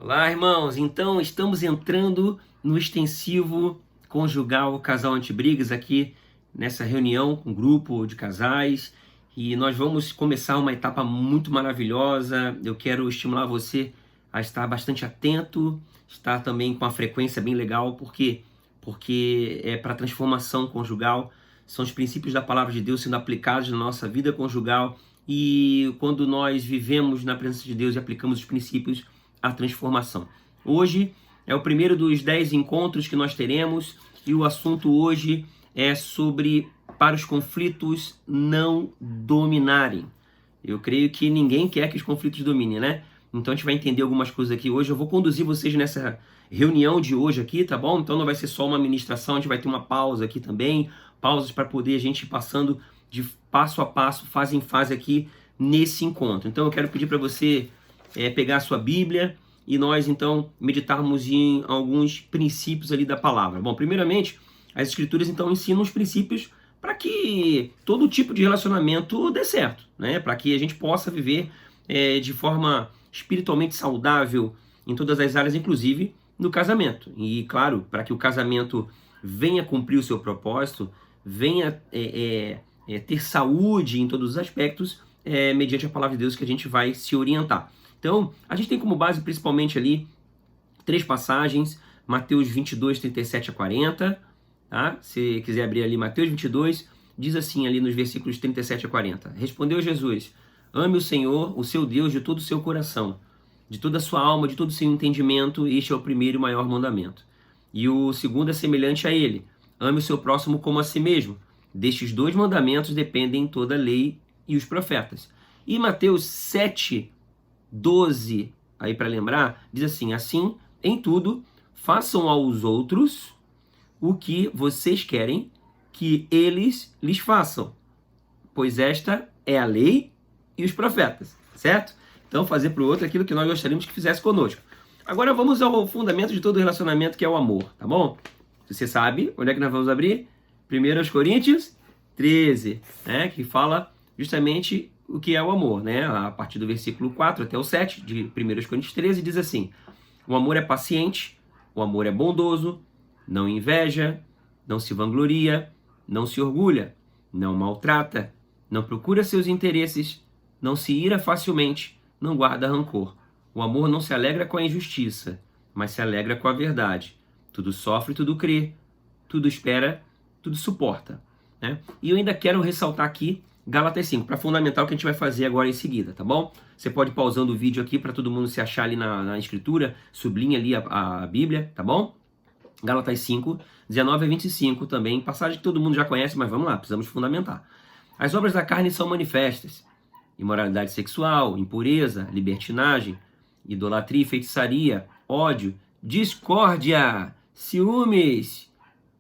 Olá, irmãos. Então, estamos entrando no extensivo conjugal Casal Antibrigas aqui nessa reunião com um grupo de casais e nós vamos começar uma etapa muito maravilhosa. Eu quero estimular você a estar bastante atento, estar também com a frequência bem legal, porque é para transformação conjugal, são os princípios da palavra de Deus sendo aplicados na nossa vida conjugal e quando nós vivemos na presença de Deus e aplicamos os princípios, a transformação. Hoje é o primeiro dos 10 encontros que nós teremos e o assunto hoje é sobre para os conflitos não dominarem. Eu creio que ninguém quer que os conflitos dominem, né? Então a gente vai entender algumas coisas aqui hoje. Eu vou conduzir vocês nessa reunião de hoje aqui, tá bom? Então não vai ser só uma ministração, a gente vai ter uma pausa aqui também, pausas para poder a gente ir passando de passo a passo, fase em fase aqui nesse encontro. Então eu quero pedir para você pegar a sua Bíblia e nós então meditarmos em alguns princípios ali da palavra. Bom, primeiramente, as Escrituras então ensinam os princípios para que todo tipo de relacionamento dê certo, né? Para que a gente possa viver de forma espiritualmente saudável em todas as áreas, inclusive no casamento. E claro, para que o casamento venha cumprir o seu propósito, venha ter saúde em todos os aspectos, mediante a palavra de Deus que a gente vai se orientar. Então, a gente tem como base principalmente ali 3 passagens, Mateus 22, 37 a 40, tá? Se quiser abrir ali Mateus 22, diz assim ali nos versículos 37 a 40. Respondeu Jesus: ame o Senhor, o seu Deus, de todo o seu coração, de toda a sua alma, de todo o seu entendimento. Este é o primeiro e maior mandamento. E o segundo é semelhante a ele: ame o seu próximo como a si mesmo. Destes 2 mandamentos dependem toda a lei e os profetas. E Mateus 7, 12, aí para lembrar, diz assim: assim, em tudo, façam aos outros o que vocês querem que eles lhes façam, pois esta é a lei e os profetas, certo? Então, fazer para o outro aquilo que nós gostaríamos que fizesse conosco. Agora vamos ao fundamento de todo relacionamento, que é o amor, tá bom? Você sabe onde é que nós vamos abrir? 1 Coríntios 13, né, que fala justamente o que é o amor, né? A partir do versículo 4 até o 7 de 1 Coríntios 13 diz assim: o amor é paciente, o amor é bondoso, não inveja, não se vangloria, não se orgulha, não maltrata, não procura seus interesses, não se ira facilmente, não guarda rancor. O amor não se alegra com a injustiça, mas se alegra com a verdade. Tudo sofre, tudo crê, tudo espera, tudo suporta, né? E eu ainda quero ressaltar aqui Gálatas 5, para fundamentar o que a gente vai fazer agora em seguida, tá bom? Você pode ir pausando o vídeo aqui para todo mundo se achar ali na escritura, sublinha ali a Bíblia, tá bom? Gálatas 5, 19 a 25 também, passagem que todo mundo já conhece, mas vamos lá, precisamos fundamentar. As obras da carne são manifestas: imoralidade sexual, impureza, libertinagem, idolatria, feitiçaria, ódio, discórdia, ciúmes,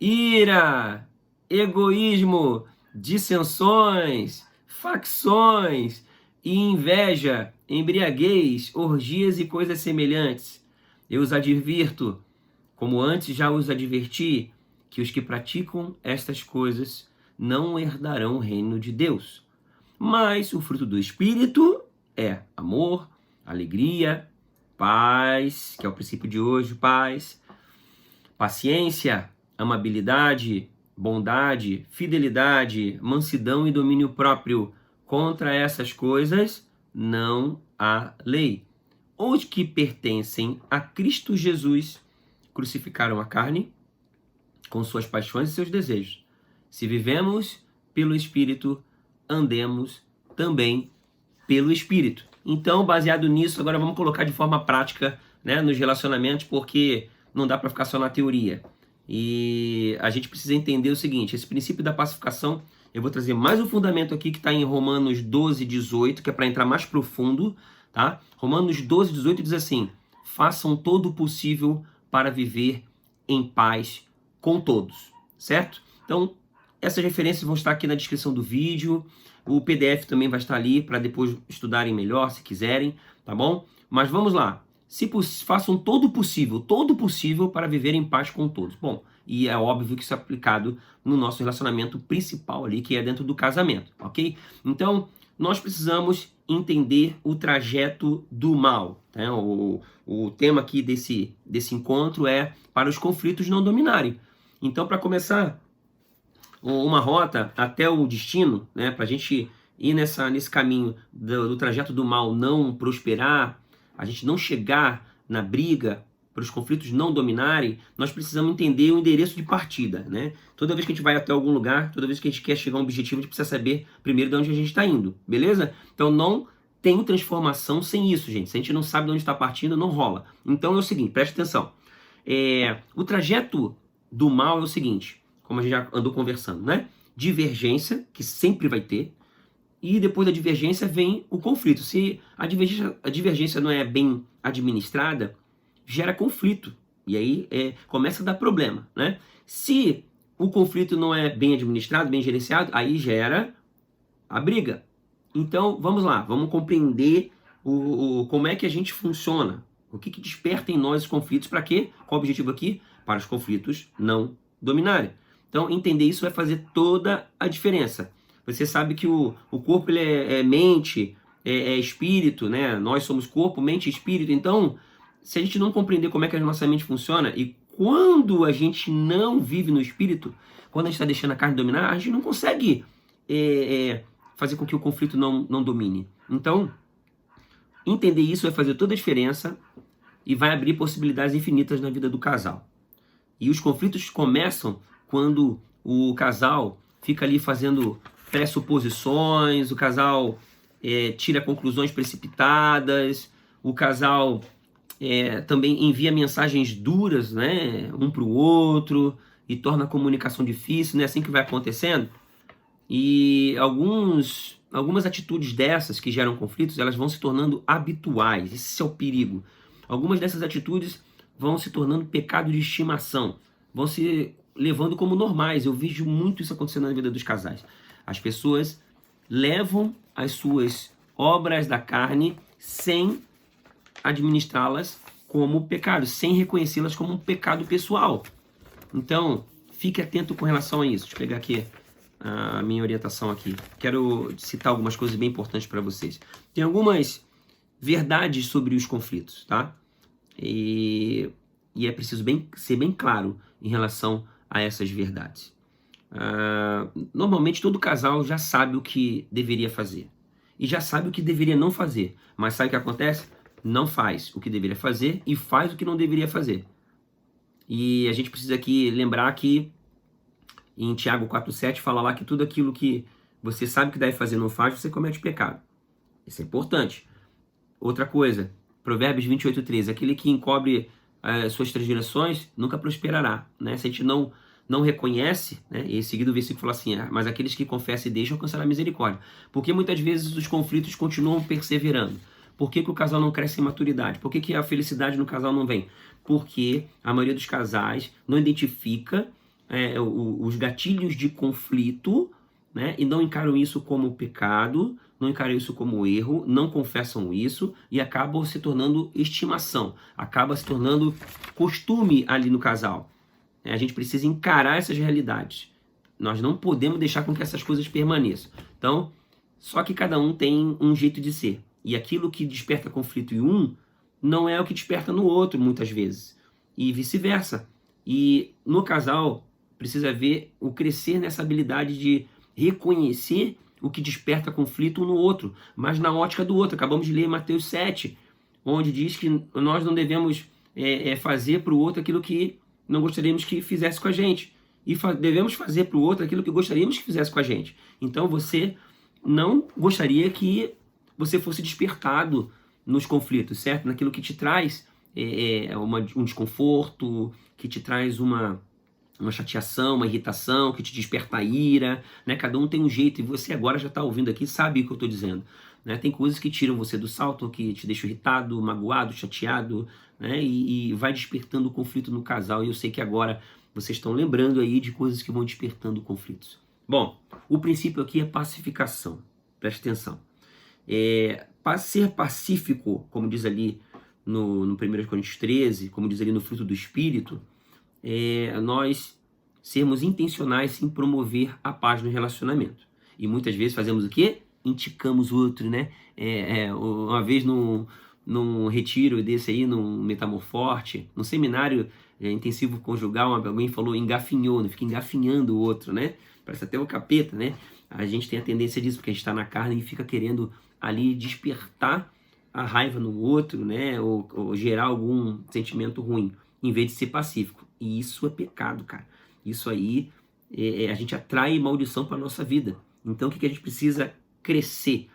ira, egoísmo, dissensões, facções e inveja, embriaguez, orgias e coisas semelhantes. Eu os advirto, como antes já os adverti, que os que praticam estas coisas não herdarão o reino de Deus. Mas o fruto do Espírito é amor, alegria, paz, que é o princípio de hoje, paz, paciência, amabilidade, bondade, fidelidade, mansidão e domínio próprio. Contra essas coisas não há lei. Os que pertencem a Cristo Jesus crucificaram a carne com suas paixões e seus desejos. Se vivemos pelo Espírito, andemos também pelo Espírito. Então, baseado nisso, agora vamos colocar de forma prática, né, nos relacionamentos, porque não dá para ficar só na teoria. E a gente precisa entender o seguinte: esse princípio da pacificação, eu vou trazer mais um fundamento aqui que está em Romanos 12, 18, que é para entrar mais profundo, tá? Romanos 12, 18 diz assim: façam todo o possível para viver em paz com todos, certo? Então, essas referências vão estar aqui na descrição do vídeo, o PDF também vai estar ali para depois estudarem melhor, se quiserem, tá bom? Mas vamos lá. Façam todo o possível para viver em paz com todos. Bom, e é óbvio que isso é aplicado no nosso relacionamento principal ali, que é dentro do casamento, ok? Então, nós precisamos entender o trajeto do mal. Né? O tema aqui desse encontro é para os conflitos não dominarem. Então, para começar, uma rota até o destino, né, para a gente ir nesse caminho do trajeto do mal não prosperar, a gente não chegar na briga, para os conflitos não dominarem, nós precisamos entender o endereço de partida. Né? Toda vez que a gente vai até algum lugar, toda vez que a gente quer chegar a um objetivo, a gente precisa saber primeiro de onde a gente está indo, beleza? Então não tem transformação sem isso, gente. Se a gente não sabe de onde está partindo, não rola. Então é o seguinte, preste atenção. O trajeto do mal é o seguinte, como a gente já andou conversando, né? Divergência, que sempre vai ter, e depois da divergência vem o conflito. Se a divergência não é bem administrada, gera conflito, e aí começa a dar problema, né? Se o conflito não é bem administrado, bem gerenciado, aí gera a briga. Então, vamos lá, vamos compreender como é que a gente funciona, o que desperta em nós os conflitos, para quê? Qual o objetivo aqui? Para os conflitos não dominarem. Então, entender isso vai fazer toda a diferença. Você sabe que o corpo ele é mente, é espírito, né? Nós somos corpo, mente e espírito. Então, se a gente não compreender como é que a nossa mente funciona, e quando a gente não vive no espírito, quando a gente está deixando a carne dominar, a gente não consegue fazer com que o conflito não domine. Então, entender isso vai fazer toda a diferença e vai abrir possibilidades infinitas na vida do casal. E os conflitos começam quando o casal fica ali fazendo pressuposições, o casal tira conclusões precipitadas, o casal também envia mensagens duras, né, um para o outro, e torna a comunicação difícil, não é assim que vai acontecendo? E algumas atitudes dessas que geram conflitos, elas vão se tornando habituais. Esse é o perigo. Algumas dessas atitudes vão se tornando pecado de estimação, vão se levando como normais. Eu vejo muito isso acontecendo na vida dos casais. As pessoas levam as suas obras da carne sem administrá-las como pecado, sem reconhecê-las como um pecado pessoal. Então, fique atento com relação a isso. Deixa eu pegar aqui a minha orientação aqui. Quero citar algumas coisas bem importantes para vocês. Tem algumas verdades sobre os conflitos, tá? E é preciso ser bem claro em relação a essas verdades. Normalmente todo casal já sabe o que deveria fazer e já sabe o que deveria não fazer, mas sabe o que acontece? Não faz o que deveria fazer e faz o que não deveria fazer. E a gente precisa aqui lembrar que em Tiago 4,7 fala lá que tudo aquilo que você sabe que deve fazer e não faz, você comete pecado. Isso é importante. Outra coisa, Provérbios 28,13, aquele que encobre suas transgressões nunca prosperará. Né? Se a gente não reconhece, né? E em seguida o versículo fala assim, mas aqueles que confessam e deixam alcançará misericórdia. Porque muitas vezes os conflitos continuam perseverando. Por que o casal não cresce em maturidade? Por que a felicidade no casal não vem? Porque a maioria dos casais não identifica os gatilhos de conflito, né? E não encaram isso como pecado, não encaram isso como erro, não confessam isso e acabam se tornando estimação, acaba se tornando costume ali no casal. A gente precisa encarar essas realidades. Nós não podemos deixar com que essas coisas permaneçam. Então, só que cada um tem um jeito de ser. E aquilo que desperta conflito em um, não é o que desperta no outro, muitas vezes. E vice-versa. E no casal, precisa haver o crescer nessa habilidade de reconhecer o que desperta conflito um no outro, mas na ótica do outro. Acabamos de ler Mateus 7, onde diz que nós não devemos fazer para o outro aquilo que não gostaríamos que fizesse com a gente. E devemos fazer para o outro aquilo que gostaríamos que fizesse com a gente. Então você não gostaria que você fosse despertado nos conflitos, certo? Naquilo que te traz um desconforto, que te traz uma chateação, uma irritação, que te desperta a ira, né? Cada um tem um jeito, e você agora já está ouvindo aqui, sabe o que eu estou dizendo. Né? Tem coisas que tiram você do salto, que te deixam irritado, magoado, chateado, né? E vai despertando o conflito no casal, e eu sei que agora vocês estão lembrando aí de coisas que vão despertando conflitos. Bom, o princípio aqui é pacificação, preste atenção. Ser pacífico, como diz ali no 1 Coríntios 13, como diz ali no fruto do Espírito, nós sermos intencionais em promover a paz no relacionamento. E muitas vezes fazemos o quê? indicamos o outro, né? Uma vez num retiro desse aí, num Metamorforte, num seminário intensivo conjugal, alguém falou engafinhou, né? Fica engafinhando o outro, né? Parece até o capeta, né? A gente tem a tendência disso, porque a gente está na carne e fica querendo ali despertar a raiva no outro, né? Ou gerar algum sentimento ruim, em vez de ser pacífico. E isso é pecado, cara. Isso aí, a gente atrai maldição para nossa vida. Então, o que a gente precisa crescer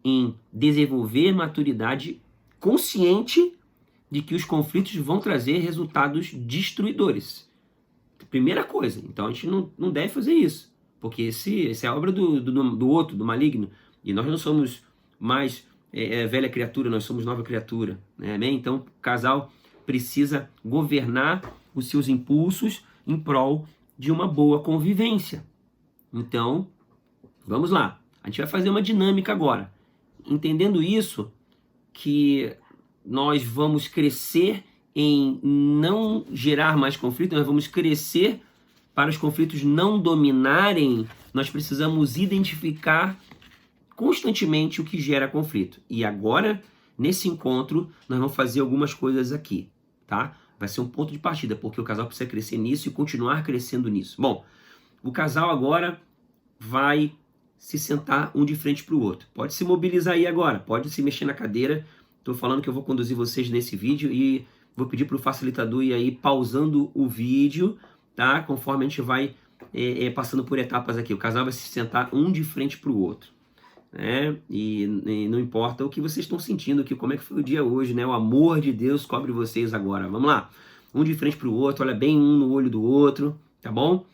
em desenvolver maturidade consciente de que os conflitos vão trazer resultados destruidores. Primeira coisa. Então, a gente não deve fazer isso, porque essa é a obra do outro, do maligno. E nós não somos mais velha criatura, nós somos nova criatura. Né? Então, o casal precisa governar os seus impulsos em prol de uma boa convivência. Então, vamos lá. A gente vai fazer uma dinâmica agora. Entendendo isso, que nós vamos crescer em não gerar mais conflito, nós vamos crescer para os conflitos não dominarem, nós precisamos identificar constantemente o que gera conflito. E agora, nesse encontro, nós vamos fazer algumas coisas aqui, tá? Vai ser um ponto de partida, porque o casal precisa crescer nisso e continuar crescendo nisso. Bom, o casal agora vai se sentar um de frente para o outro. Pode se mobilizar aí agora, pode se mexer na cadeira. Estou falando que eu vou conduzir vocês nesse vídeo e vou pedir para o facilitador ir aí pausando o vídeo, tá? Conforme a gente vai passando por etapas aqui. O casal vai se sentar um de frente para o outro. Né? E não importa o que vocês estão sentindo aqui, como é que foi o dia hoje, né? O amor de Deus cobre vocês agora. Vamos lá. Um de frente para o outro, olha bem um no olho do outro, tá bom?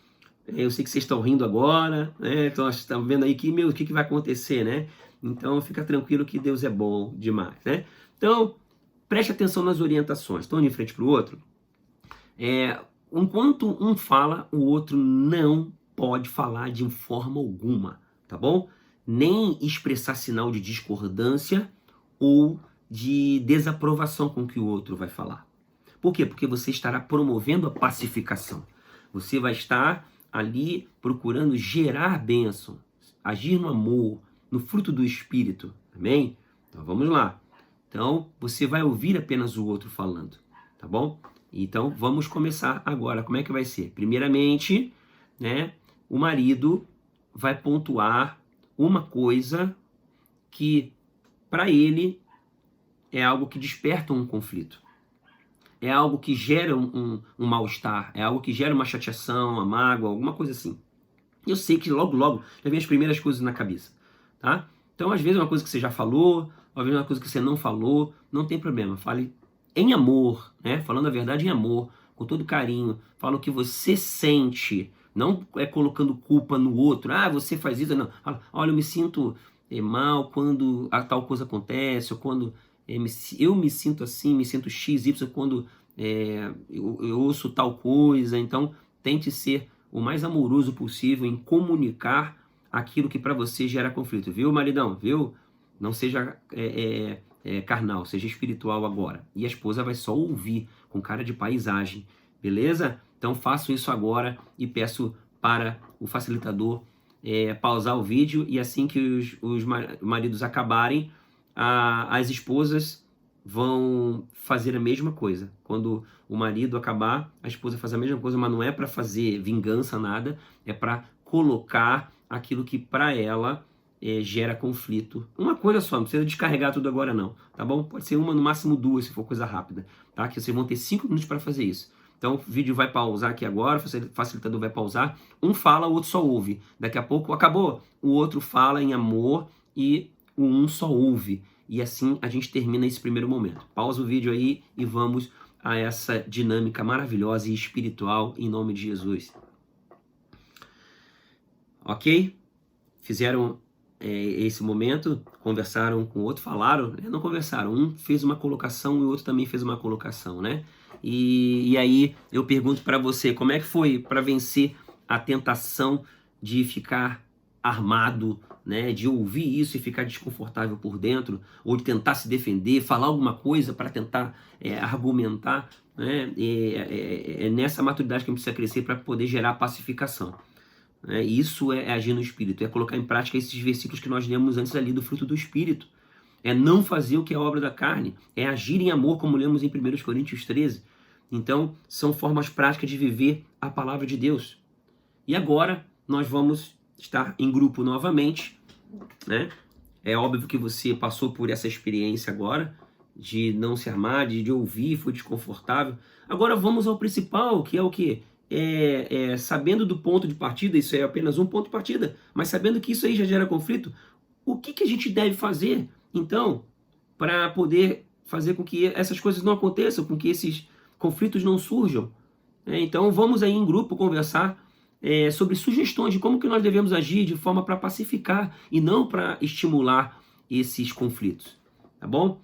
Eu sei que vocês estão rindo agora, né? Então nós estamos vendo aí que, o que vai acontecer, né? Então fica tranquilo que Deus é bom demais, né? Então, preste atenção nas orientações. Estão de frente para o outro. Enquanto um fala, o outro não pode falar de forma alguma, tá bom? Nem expressar sinal de discordância ou de desaprovação com o que o outro vai falar. Por quê? Porque você estará promovendo a pacificação. Você vai estar ali procurando gerar bênção, agir no amor, no fruto do Espírito. Amém? Então vamos lá. Então você vai ouvir apenas o outro falando, tá bom? Então vamos começar agora. Como é que vai ser? Primeiramente, né, o marido vai pontuar uma coisa que para ele é algo que desperta um conflito. É algo que gera um mal-estar, é algo que gera uma chateação, uma mágoa, alguma coisa assim. Eu sei que logo já vem as primeiras coisas na cabeça, tá? Então, às vezes é uma coisa que você já falou, às vezes é uma coisa que você não falou, não tem problema. Fale em amor, né? Falando a verdade em amor, com todo carinho. Fala o que você sente, não colocando culpa no outro. Ah, você faz isso, não. Fala, olha, eu me sinto mal quando a tal coisa acontece, ou quando eu me sinto assim, me sinto XY quando eu ouço tal coisa. Então, tente ser o mais amoroso possível em comunicar aquilo que para você gera conflito. Viu, maridão? Viu? Não seja carnal, seja espiritual agora. E a esposa vai só ouvir com cara de paisagem. Beleza? Então, faço isso agora e peço para o facilitador pausar o vídeo. E assim que os maridos acabarem, as esposas vão fazer a mesma coisa. Quando o marido acabar, a esposa faz a mesma coisa, mas não é para fazer vingança, nada. É para colocar aquilo que para ela gera conflito. Uma coisa só, não precisa descarregar tudo agora não, tá bom? Pode ser uma, no máximo duas, se for coisa rápida, tá? Que vocês vão ter 5 minutos para fazer isso. Então o vídeo vai pausar aqui agora, o facilitador vai pausar. Um fala, o outro só ouve. Daqui a pouco acabou. O outro fala em amor e o um só ouve. E assim a gente termina esse primeiro momento. Pausa o vídeo aí e vamos a essa dinâmica maravilhosa e espiritual em nome de Jesus. Ok? Fizeram esse momento, conversaram com o outro, falaram, não conversaram, um fez uma colocação e o outro também fez uma colocação, né? E aí eu pergunto para você, como é que foi para vencer a tentação de ficar armado, né? De ouvir isso e ficar desconfortável por dentro, ou de tentar se defender, falar alguma coisa para tentar argumentar, né? É nessa maturidade que a gente precisa crescer para poder gerar pacificação. né? Isso é agir no Espírito, é colocar em prática esses versículos que nós lemos antes ali do fruto do Espírito. É não fazer o que é obra da carne, é agir em amor, como lemos em 1 Coríntios 13. Então, são formas práticas de viver a palavra de Deus. E agora, nós vamos estar em grupo novamente, né? É óbvio que você passou por essa experiência agora, de não se armar, de ouvir, foi desconfortável. Agora vamos ao principal, que é o quê? Sabendo do ponto de partida, isso é apenas um ponto de partida, mas sabendo que isso aí já gera conflito, o que a gente deve fazer, então, para poder fazer com que essas coisas não aconteçam, com que esses conflitos não surjam? Então vamos aí em grupo conversar sobre sugestões de como que nós devemos agir de forma para pacificar e não para estimular esses conflitos, tá bom?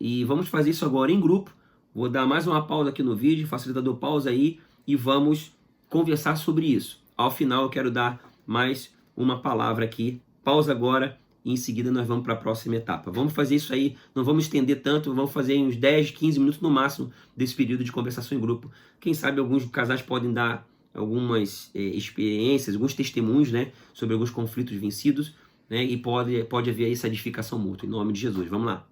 E vamos fazer isso agora em grupo. Vou dar mais uma pausa aqui no vídeo, facilitador pausa aí, e vamos conversar sobre isso. Ao final eu quero dar mais uma palavra aqui. Pausa agora e em seguida nós vamos para a próxima etapa. Vamos fazer isso aí, não vamos estender tanto, vamos fazer uns 10, 15 minutos no máximo desse período de conversação em grupo. Quem sabe alguns casais podem dar algumas experiências, alguns testemunhos, né, sobre alguns conflitos vencidos, né, e pode haver essa edificação mútua, em nome de Jesus. Vamos lá.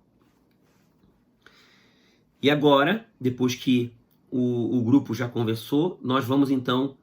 E agora, depois que o grupo já conversou, nós vamos então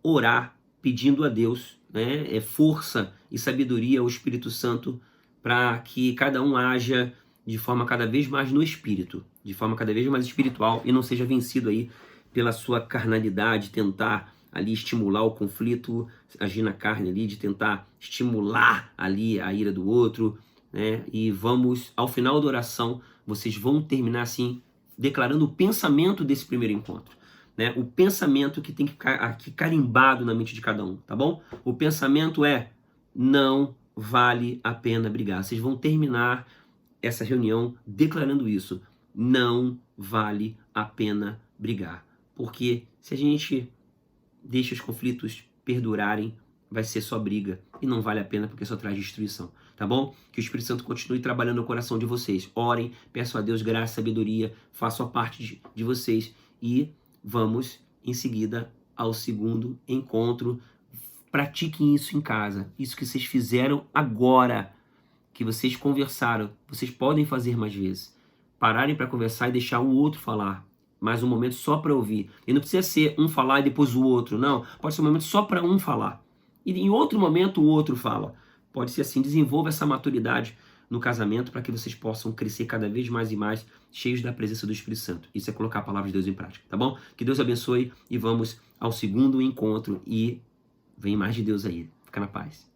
orar pedindo a Deus, né, força e sabedoria ao Espírito Santo para que cada um haja de forma cada vez mais no Espírito, de forma cada vez mais espiritual e não seja vencido aí pela sua carnalidade, tentar ali estimular o conflito, agir na carne ali, de tentar estimular ali a ira do outro, né? E vamos, ao final da oração, vocês vão terminar assim, declarando o pensamento desse primeiro encontro, né? O pensamento que tem que ficar aqui carimbado na mente de cada um, tá bom? O pensamento é: não vale a pena brigar. Vocês vão terminar essa reunião declarando isso: não vale a pena brigar. Porque se a gente deixa os conflitos perdurarem, vai ser só briga e não vale a pena, porque só traz destruição, tá bom? Que o Espírito Santo continue trabalhando no coração de vocês. Orem, peçam a Deus graça, sabedoria, façam a parte de vocês e vamos em seguida ao segundo encontro. Pratiquem isso em casa, isso que vocês fizeram agora, que vocês conversaram, vocês podem fazer mais vezes. Pararem para conversar e deixar o outro falar. Mais um momento só para ouvir. E não precisa ser um falar e depois o outro, não. Pode ser um momento só para um falar. E em outro momento o outro fala. Pode ser assim, desenvolva essa maturidade no casamento para que vocês possam crescer cada vez mais e mais, cheios da presença do Espírito Santo. Isso é colocar a palavra de Deus em prática, tá bom? Que Deus abençoe e vamos ao segundo encontro e vem mais de Deus aí. Fica na paz.